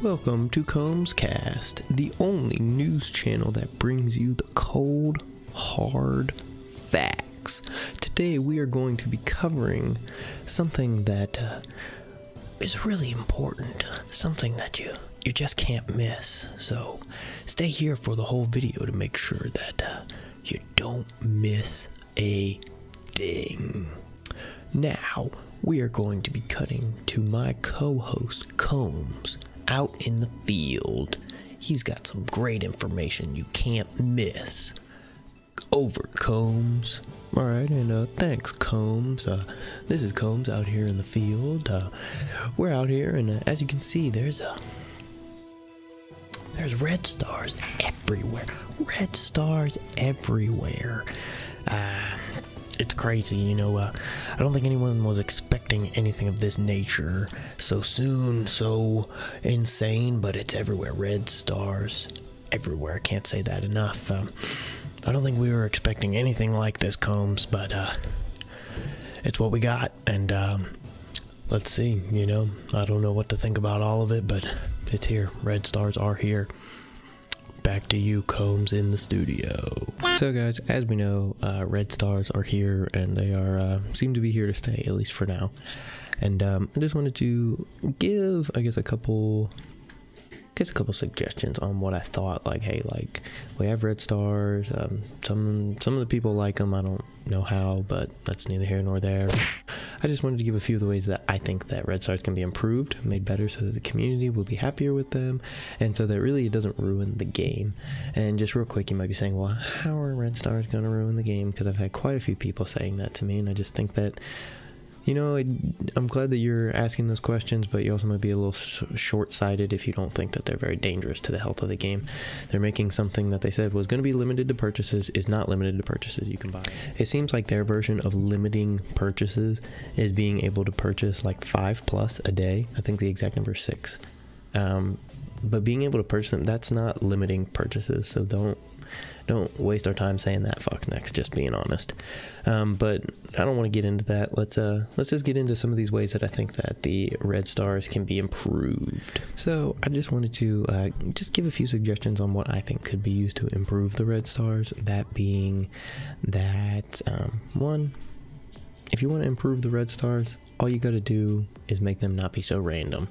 Welcome to Combs Cast, the only news channel that brings you the cold, hard facts. Today we are going to be covering something that is really important, something that you just can't miss. So stay here for the whole video to make sure that you don't miss a thing. Now, we are going to be cutting to my co-host Combs out in the field. He's got some great information you can't miss. Over, Combs. Alright, and thanks, Combs. This is Combs out here in the field. We're out here, and as you can see, there's red stars everywhere. Red stars everywhere. It's crazy, you know. I don't think anyone was expecting anything of this nature so soon, so insane, but it's everywhere. Red stars everywhere. I can't say that enough. I don't think we were expecting anything like this, Combs, but it's what we got, and let's see, you know. I don't know what to think about all of it, but it's here. Red stars are here. Back to you, Combs, in the studio. So guys, as we know, red stars are here, and they are seem to be here to stay, at least for now. And I just wanted to give, I guess, a couple suggestions on what I thought. Like, hey, like, we have red stars. Some of the people like them. I don't know how, but that's neither here nor there. I just wanted to give a few of the ways that I think that red stars can be improved, made better, so that the community will be happier with them, and so that really it doesn't ruin the game. And just real quick, you might be saying, well, how are red stars going to ruin the game? Because I've had quite a few people saying that to me, and I just think that, you know, I'm glad that you're asking those questions, but you also might be a little short-sighted if you don't think that they're very dangerous to the health of the game. They're making something that they said was going to be limited to purchases is not limited to purchases. You can buy it. It seems like their version of limiting purchases is being able to purchase like 5+ a day. I think the exact number is 6. But being able to purchase them, that's not limiting purchases, so don't waste our time saying that, Foxnext, just being honest. But I don't want to get into that. Let's just get into some of these ways that I think that the red stars can be improved. So I just wanted to just give a few suggestions on what I think could be used to improve the red stars. That being that, one, if you want to improve the red stars, all you got to do is make them not be so random.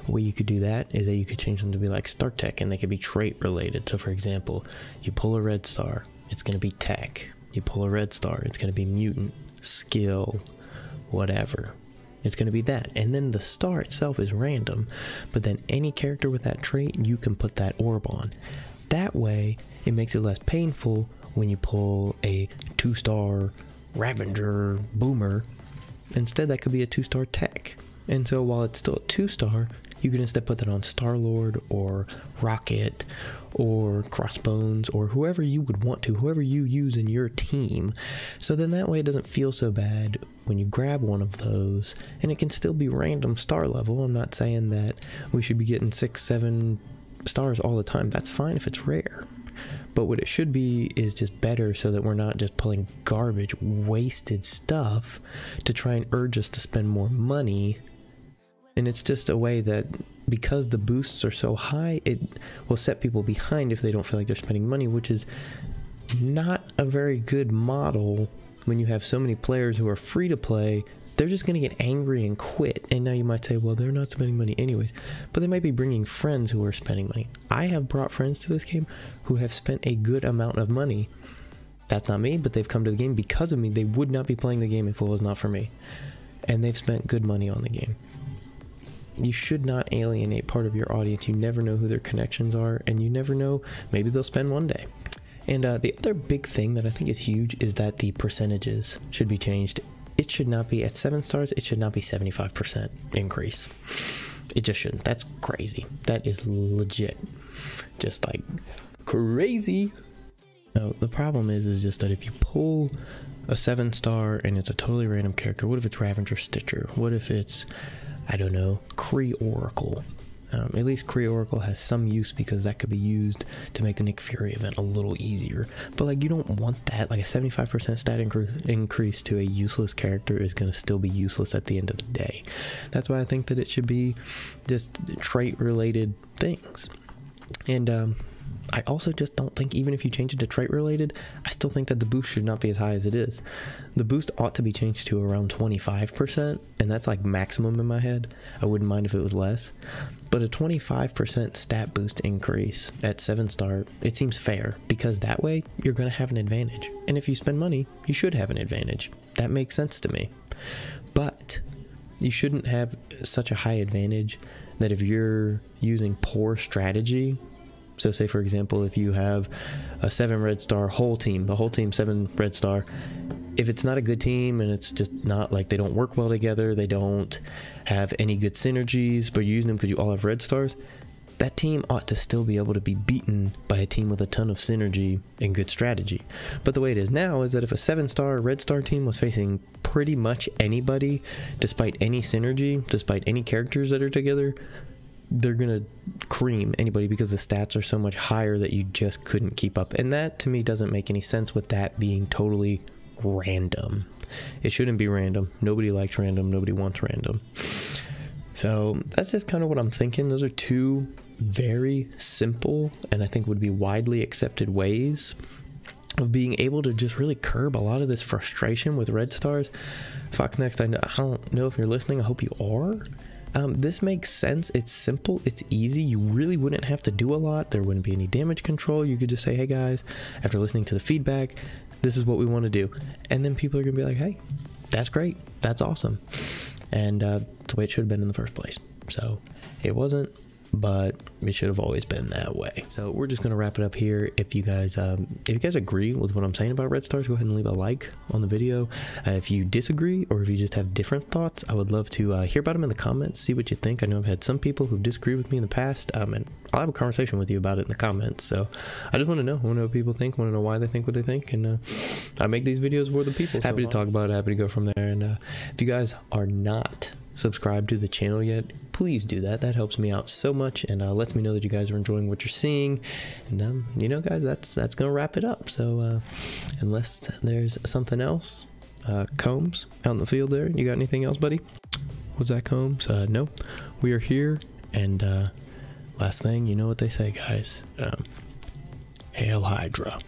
A way you could do that is that you could change them to be like Star Tech, and they could be trait related. So for example, you pull a red star, it's going to be tech. You pull a red star, it's going to be mutant, skill, whatever. It's going to be that. And then the star itself is random, but then any character with that trait, you can put that orb on. That way, it makes it less painful when you pull a 2-star Ravager Boomer. Instead, that could be a 2-star tech. And so while it's still a 2-star, you can instead put that on Star-Lord or Rocket or Crossbones or whoever you would want to, whoever you use in your team. So then that way it doesn't feel so bad when you grab one of those, and it can still be random star level. I'm not saying that we should be getting 6, 7 stars all the time. That's fine if it's rare. But what it should be is just better, so that we're not just pulling garbage, wasted stuff to try and urge us to spend more money. And it's just a way that, because the boosts are so high, it will set people behind if they don't feel like they're spending money, which is not a very good model when you have so many players who are free to play. They're just going to get angry and quit. And now you might say, well, they're not spending money anyways. But they might be bringing friends who are spending money. I have brought friends to this game who have spent a good amount of money. That's not me, but they've come to the game because of me. They would not be playing the game if it was not for me. And they've spent good money on the game. You should not alienate part of your audience. You never know who their connections are, and you never know, maybe they'll spend one day. And the other big thing that I think is huge is that the percentages should be changed. It should not be at 7 stars, it should not be 75% increase. It just shouldn't. That's crazy. That is legit. Just like crazy. No, the problem is just that if you pull a 7-star and it's a totally random character, what if it's Ravager Stitcher? What if it's, I don't know, Kree Oracle? At least Kree Oracle has some use because that could be used to make the Nick Fury event a little easier. But like, you don't want that. Like a 75% stat increase to a useless character is going to still be useless at the end of the day. That's why I think that it should be just trait related things. And I also just don't think, even if you change it to trait related, I still think that the boost should not be as high as it is. The boost ought to be changed to around 25%, and that's like maximum in my head. I wouldn't mind if it was less, but a 25% stat boost increase at 7-star, it seems fair, because that way you're going to have an advantage. And if you spend money, you should have an advantage. That makes sense to me. But you shouldn't have such a high advantage that if you're using poor strategy. So say, for example, if you have a 7 red star whole team, the whole team 7 red star, if it's not a good team and it's just not like they don't work well together, they don't have any good synergies, but you're using them because you all have red stars, that team ought to still be able to be beaten by a team with a ton of synergy and good strategy. But the way it is now is that if a 7-star red star team was facing pretty much anybody, despite any synergy, despite any characters that are together, they're gonna cream anybody because the stats are so much higher that you just couldn't keep up. And that to me doesn't make any sense with that being totally random. It shouldn't be random. Nobody likes random. Nobody wants random. So that's just kind of what I'm thinking. Those are two very simple and I think would be widely accepted ways of being able to just really curb a lot of this frustration with red stars. Foxnext, I don't know if you're listening. I hope you are. This makes sense. It's simple. It's easy. You really wouldn't have to do a lot. There wouldn't be any damage control. You could just say, hey guys, after listening to the feedback, this is what we want to do. And then people are going to be like, hey, that's great. That's awesome. And it's the way it should have been in the first place. So it wasn't, but it should have always been that way. So we're just going to wrap it up here. If you guys agree with what I'm saying about red stars, go ahead and leave a like on the video. If you disagree or if you just have different thoughts, I would love to hear about them in the comments, see what you think. I know I've had some people who've disagreed with me in the past, and I'll have a conversation with you about it in the comments. So I just want to know. I want to know what people think, want to know why they think what they think, and I make these videos for the people. Happy to talk about it, happy to go from there. And if you guys are not subscribed to the channel yet, please do that. That helps me out so much and lets me know that you guys are enjoying what you're seeing. And you know, guys, that's gonna wrap it up. So unless there's something else, Combs out in the field there, you got anything else, buddy? Was that Combs? No, we are here. And last thing, you know what they say, guys. Hail Hydra.